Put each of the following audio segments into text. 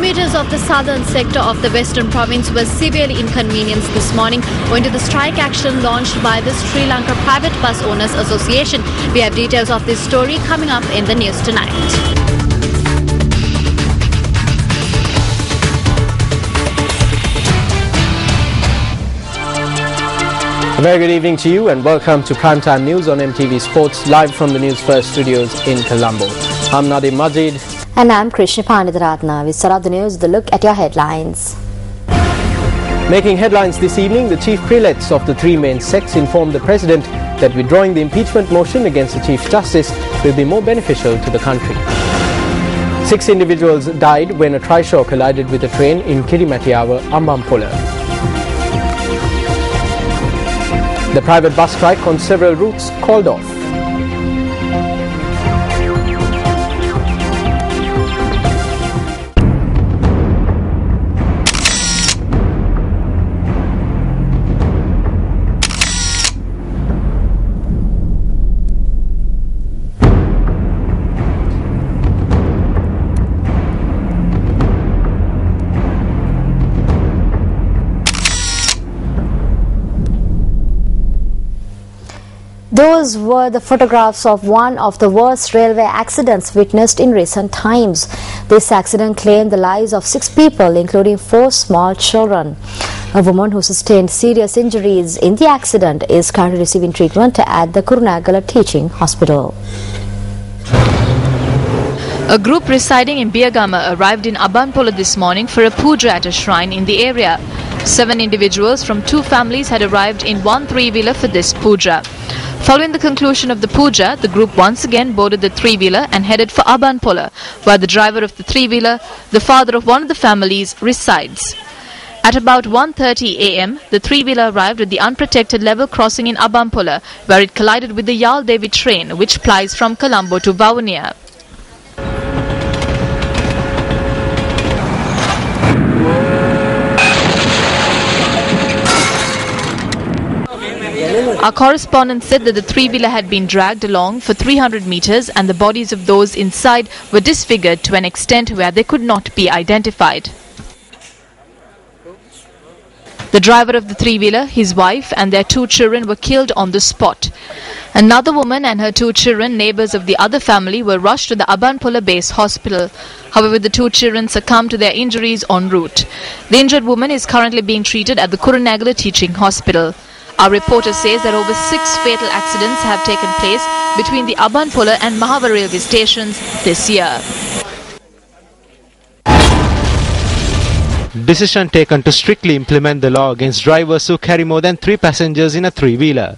Commuters of the southern sector of the western province were severely inconvenienced this morning owing to the strike action launched by the Sri Lanka Private Bus Owners Association. We have details of this story coming up in the news tonight. A very good evening to you and welcome to Primetime News on MTV Sports, live from the News First studios in Colombo. I'm Nadim Majid. And I'm Krishna Panditharatna. We start off the news with a look at your headlines. Making headlines this evening, the chief prelates of the three main sects informed the President that withdrawing the impeachment motion against the Chief Justice will be more beneficial to the country. 6 individuals died when a trishaw collided with a train in Kirimatiawa, Ambampola. The private bus strike on several routes called off. Those were the photographs of one of the worst railway accidents witnessed in recent times. This accident claimed the lives of 6 people, including 4 small children. A woman who sustained serious injuries in the accident is currently receiving treatment at the Kurunegala Teaching Hospital. A group residing in Biyagama arrived in Ambampola this morning for a puja at a shrine in the area. 7 individuals from 2 families had arrived in one 3-wheeler for this puja. Following the conclusion of the puja, the group once again boarded the 3-wheeler and headed for Ambampola, where the driver of the 3-wheeler, the father of one of the families, resides. At about 1:30 a.m., the 3-wheeler arrived at the unprotected level crossing in Ambampola, where it collided with the Yal Devi train, which plies from Colombo to Vavuniya. Our correspondent said that the 3-wheeler had been dragged along for 300 meters and the bodies of those inside were disfigured to an extent where they could not be identified. The driver of the 3-wheeler, his wife and their 2 children were killed on the spot. Another woman and her 2 children, neighbors of the other family, were rushed to the Ambampola base hospital. However, the 2 children succumbed to their injuries en route. The injured woman is currently being treated at the Kurunegala Teaching Hospital. Our reporter says that over 6 fatal accidents have taken place between the Ambampola and Mahava railway stations this year. Decision taken to strictly implement the law against drivers who carry more than 3 passengers in a 3-wheeler.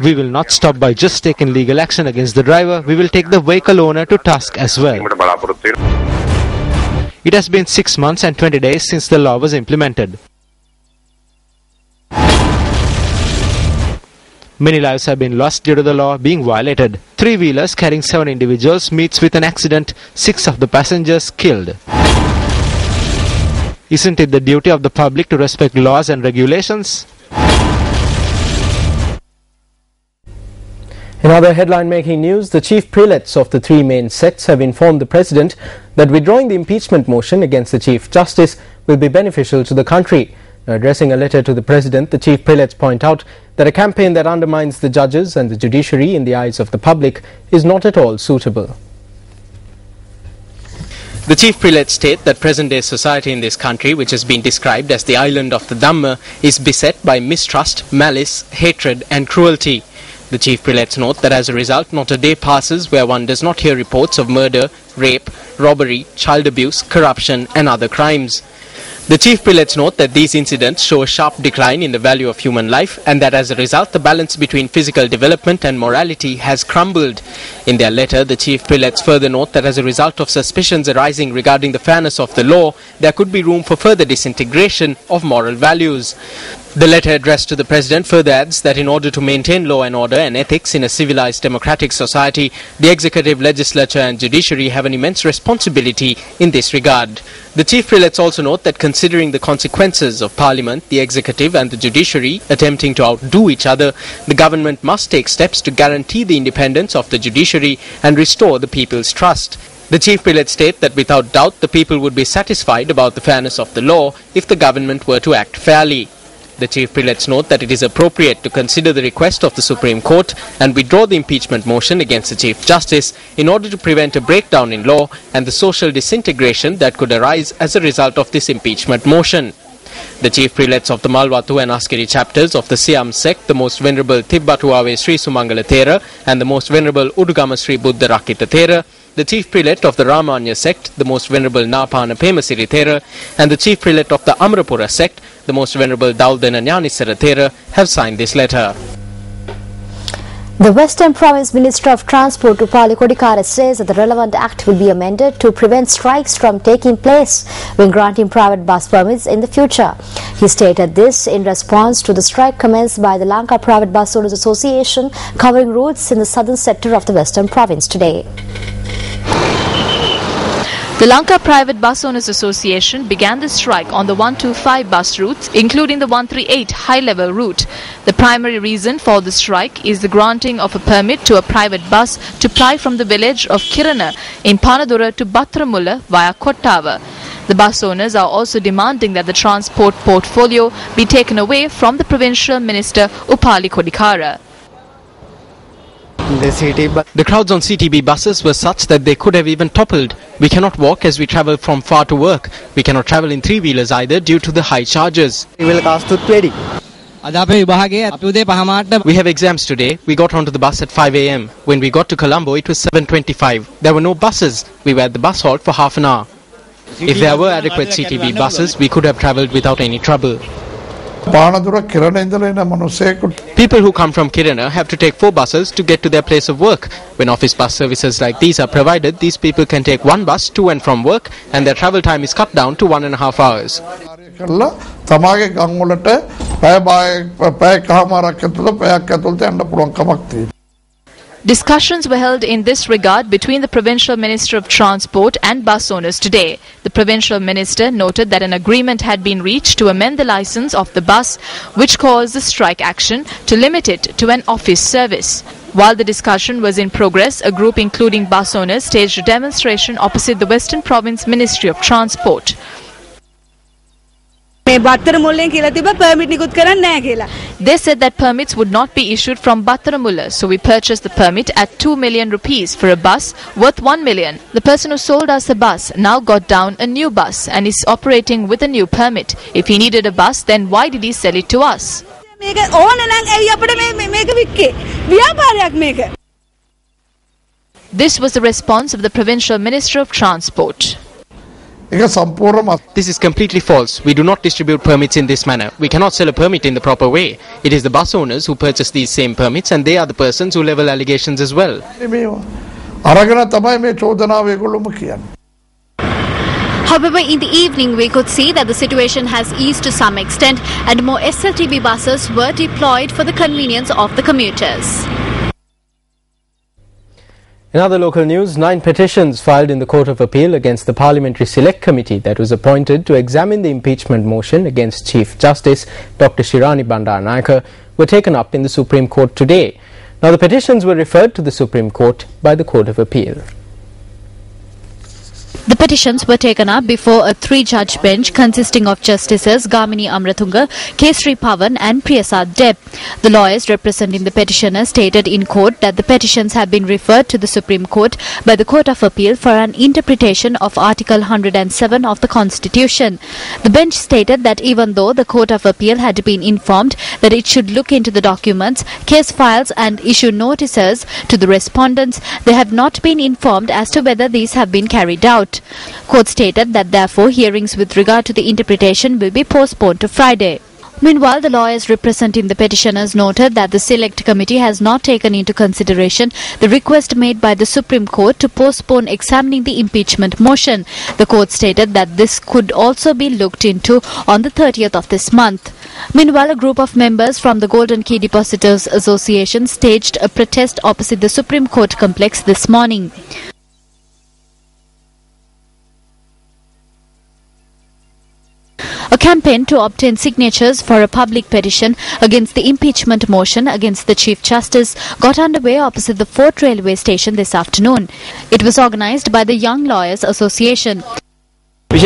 We will not stop by just taking legal action against the driver, we will take the vehicle owner to task as well. It has been 6 months and 20 days since the law was implemented. Many lives have been lost due to the law being violated. 3-wheelers carrying 7 individuals meets with an accident, 6 of the passengers killed. Isn't it the duty of the public to respect laws and regulations? In other headline-making news, the chief prelates of the 3 main sects have informed the President that withdrawing the impeachment motion against the Chief Justice will be beneficial to the country. Now, addressing a letter to the President, the chief prelates point out that a campaign that undermines the judges and the judiciary in the eyes of the public is not at all suitable. The chief prelates state that present-day society in this country, which has been described as the island of the Dhamma, is beset by mistrust, malice, hatred and cruelty. The chief prelates note that as a result, not a day passes where one does not hear reports of murder, rape, robbery, child abuse, corruption and other crimes. The chief prelates note that these incidents show a sharp decline in the value of human life and that as a result the balance between physical development and morality has crumbled. In their letter, the chief prelates further note that as a result of suspicions arising regarding the fairness of the law, there could be room for further disintegration of moral values. The letter addressed to the President further adds that in order to maintain law and order and ethics in a civilized democratic society, the executive, legislature and judiciary have an immense responsibility in this regard. The chief prelates also note that considering the consequences of Parliament, the executive and the judiciary attempting to outdo each other, the government must take steps to guarantee the independence of the judiciary and restore the people's trust. The chief prelate stated that without doubt the people would be satisfied about the fairness of the law if the government were to act fairly. The chief prelates note that it is appropriate to consider the request of the Supreme Court and withdraw the impeachment motion against the Chief Justice in order to prevent a breakdown in law and the social disintegration that could arise as a result of this impeachment motion. The chief prelates of the Malwatu and Askeri chapters of the Siam sect, the most venerable Tibbatuave Sri Sumangala Thera and the most venerable Udugama Sri Buddha Rakita Thera, the chief prelate of the Ramanya sect, the most venerable Napana Pemasiri Thera, and the chief prelate of the Amrapura sect, the most venerable Daudana Nyanisara Thera, have signed this letter. The Western Province Minister of Transport Upali Kodikara says that the relevant act will be amended to prevent strikes from taking place when granting private bus permits in the future. He stated this in response to the strike commenced by the Lanka Private Bus Owners Association covering routes in the southern sector of the Western Province today. The Lanka Private Bus Owners Association began the strike on the 125 bus routes, including the 138 high-level route. The primary reason for the strike is the granting of a permit to a private bus to ply from the village of Kirana in Panadura to Batramulla via Kottava. The bus owners are also demanding that the transport portfolio be taken away from the Provincial Minister Upali Kodikara. The crowds on CTB buses were such that they could have even toppled. We cannot walk as we travel from far to work. We cannot travel in three-wheelers either due to the high charges. We have exams today. We got onto the bus at 5 a.m. When we got to Colombo, it was 7:25. There were no buses. We were at the bus halt for half an hour. If there were adequate CTB buses, we could have travelled without any trouble. People who come from Kirana have to take 4 buses to get to their place of work. When office bus services like these are provided, these people can take 1 bus to and from work and their travel time is cut down to 1.5 hours. Discussions were held in this regard between the Provincial Minister of Transport and bus owners today. The Provincial Minister noted that an agreement had been reached to amend the license of the bus, which caused the strike action, to limit it to an office service. While the discussion was in progress, a group including bus owners staged a demonstration opposite the Western Province Ministry of Transport. They said that permits would not be issued from Battaramulla, so we purchased the permit at 2 million rupees for a bus worth 1 million. The person who sold us the bus now got down a new bus and is operating with a new permit. If he needed a bus, then why did he sell it to us? This was the response of the Provincial Minister of Transport. This is completely false. We do not distribute permits in this manner. We cannot sell a permit in the proper way. It is the bus owners who purchase these same permits and they are the persons who level allegations as well. However, in the evening we could see that the situation has eased to some extent and more SLTB buses were deployed for the convenience of the commuters. In other local news, 9 petitions filed in the Court of Appeal against the Parliamentary Select Committee that was appointed to examine the impeachment motion against Chief Justice Dr. Shirani Bandaranaike were taken up in the Supreme Court today. Now, the petitions were referred to the Supreme Court by the Court of Appeal. The petitions were taken up before a 3-judge bench consisting of Justices Gamini Amratunga, Kesri Pavan and Priyasad Deb. The lawyers representing the petitioners stated in court that the petitions have been referred to the Supreme Court by the Court of Appeal for an interpretation of Article 107 of the Constitution. The bench stated that even though the Court of Appeal had been informed that it should look into the documents, case files and issue notices to the respondents, they have not been informed as to whether these have been carried out. Court stated that therefore hearings with regard to the interpretation will be postponed to Friday. Meanwhile, the lawyers representing the petitioners noted that the Select Committee has not taken into consideration the request made by the Supreme Court to postpone examining the impeachment motion. The court stated that this could also be looked into on the 30th of this month. Meanwhile, a group of members from the Golden Key Depositors Association staged a protest opposite the Supreme Court complex this morning. A campaign to obtain signatures for a public petition against the impeachment motion against the Chief Justice got underway opposite the Fort Railway Station this afternoon. It was organised by the Young Lawyers Association. This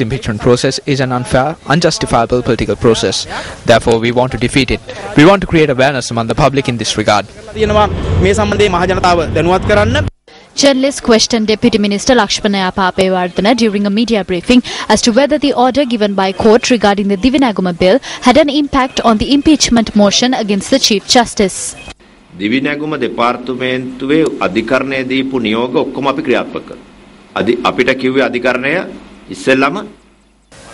impeachment process is an unfair, unjustifiable political process. Therefore, we want to defeat it. We want to create awareness among the public in this regard. Journalists questioned Deputy Minister Lakshmana Yapapewardena during a media briefing as to whether the order given by court regarding the Divinaguma bill had an impact on the impeachment motion against the Chief Justice. Divineguma දෙපාර්තමේන්තුවේ අධිකරණය දීපු නියෝග ඔක්කොම අපි ක්‍රියාත්මක කරනවා. අපිට කිව්වේ අධිකරණය ඉස්සෙල්ලාම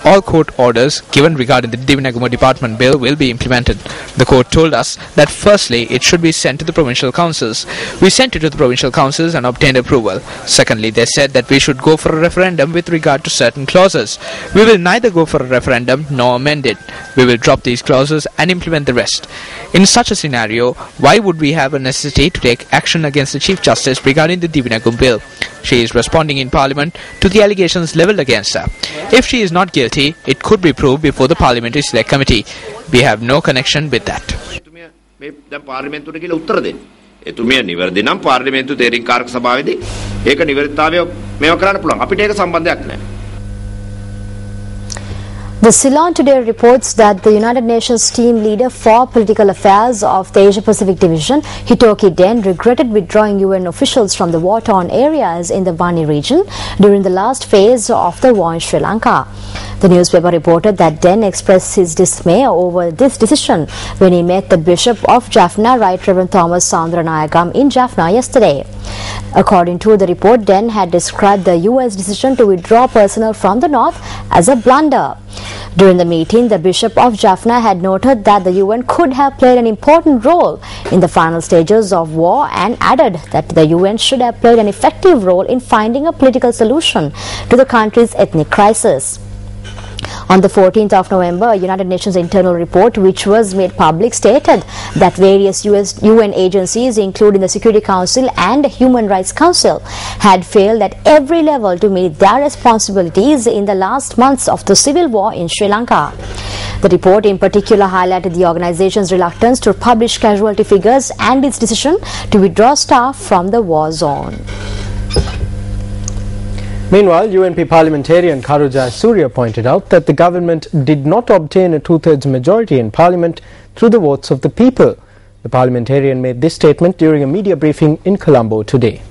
All court orders given regarding the Divinaguma Department bill will be implemented. The court told us that firstly it should be sent to the provincial councils. We sent it to the provincial councils and obtained approval. Secondly, they said that we should go for a referendum with regard to certain clauses. We will neither go for a referendum nor amend it. We will drop these clauses and implement the rest. In such a scenario, why would we have a necessity to take action against the Chief Justice regarding the Divinagum bill? She is responding in Parliament to the allegations levelled against her. If she is not guilty, it could be proved before the Parliamentary Select Committee. We have no connection with that. එතුමිය නිවැරදි නම් පාර්ලිමේන්තු තේරීම් කාරක සභාවේදී ඒක නිවැරදිතාවය මේව කරන්න පුළුවන්. අපිට ඒක සම්බන්ධයක් නැහැ. The Ceylon today reports that the United Nations team leader for political affairs of the Asia-Pacific Division, Hitoki Den, regretted withdrawing UN officials from the war-torn areas in the Vani region during the last phase of the war in Sri Lanka. The newspaper reported that Den expressed his dismay over this decision when he met the Bishop of Jaffna, Right Reverend Thomas Saundranayagam, in Jaffna yesterday. According to the report, Den had described the US decision to withdraw personnel from the north as a blunder. During the meeting, the Bishop of Jaffna had noted that the UN could have played an important role in the final stages of war and added that the UN should have played an effective role in finding a political solution to the country's ethnic crisis. On the 14th of November, a United Nations internal report which was made public stated that various UN agencies, including the Security Council and Human Rights Council, had failed at every level to meet their responsibilities in the last months of the civil war in Sri Lanka. The report in particular highlighted the organization's reluctance to publish casualty figures and its decision to withdraw staff from the war zone. Meanwhile, UNP parliamentarian Karuja Surya pointed out that the government did not obtain a two-thirds majority in parliament through the votes of the people. The parliamentarian made this statement during a media briefing in Colombo today.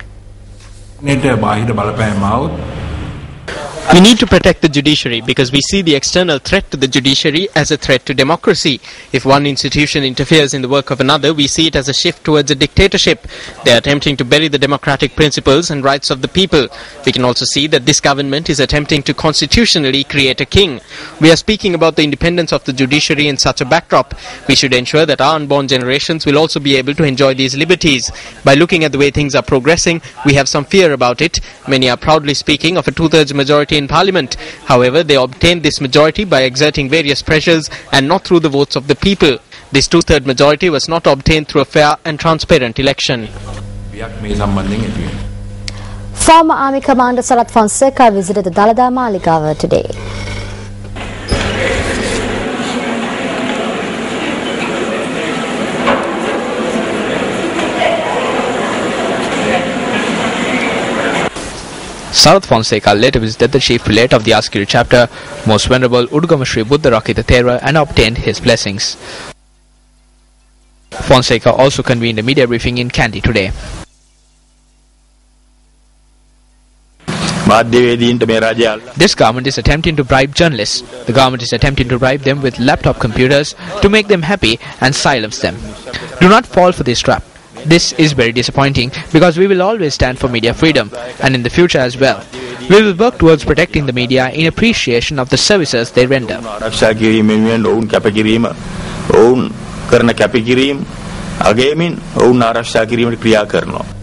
We need to protect the judiciary because we see the external threat to the judiciary as a threat to democracy. If one institution interferes in the work of another, we see it as a shift towards a dictatorship. They are attempting to bury the democratic principles and rights of the people. We can also see that this government is attempting to constitutionally create a king. We are speaking about the independence of the judiciary in such a backdrop. We should ensure that our unborn generations will also be able to enjoy these liberties. By looking at the way things are progressing, we have some fear about it. Many are proudly speaking of a two-thirds majority in Parliament. However, they obtained this majority by exerting various pressures and not through the votes of the people. This two-third majority was not obtained through a fair and transparent election. Former Army Commander Sarath Fonseca visited the Dalada Maligawa today. Sarath Fonseca later visited the chief prelate of the Askiri chapter, Most Venerable Udgama Sri Buddha Rakita Thera, and obtained his blessings. Fonseca also convened a media briefing in Kandy today. This government is attempting to bribe journalists. The government is attempting to bribe them with laptop computers to make them happy and silence them. Do not fall for this trap. This is very disappointing because we will always stand for media freedom and in the future as well. We will work towards protecting the media in appreciation of the services they render. කරන කැපකිරීම අගයමින් ඔවුන් ආරක්ෂා කිරීමට ක්‍රියා කරනවා.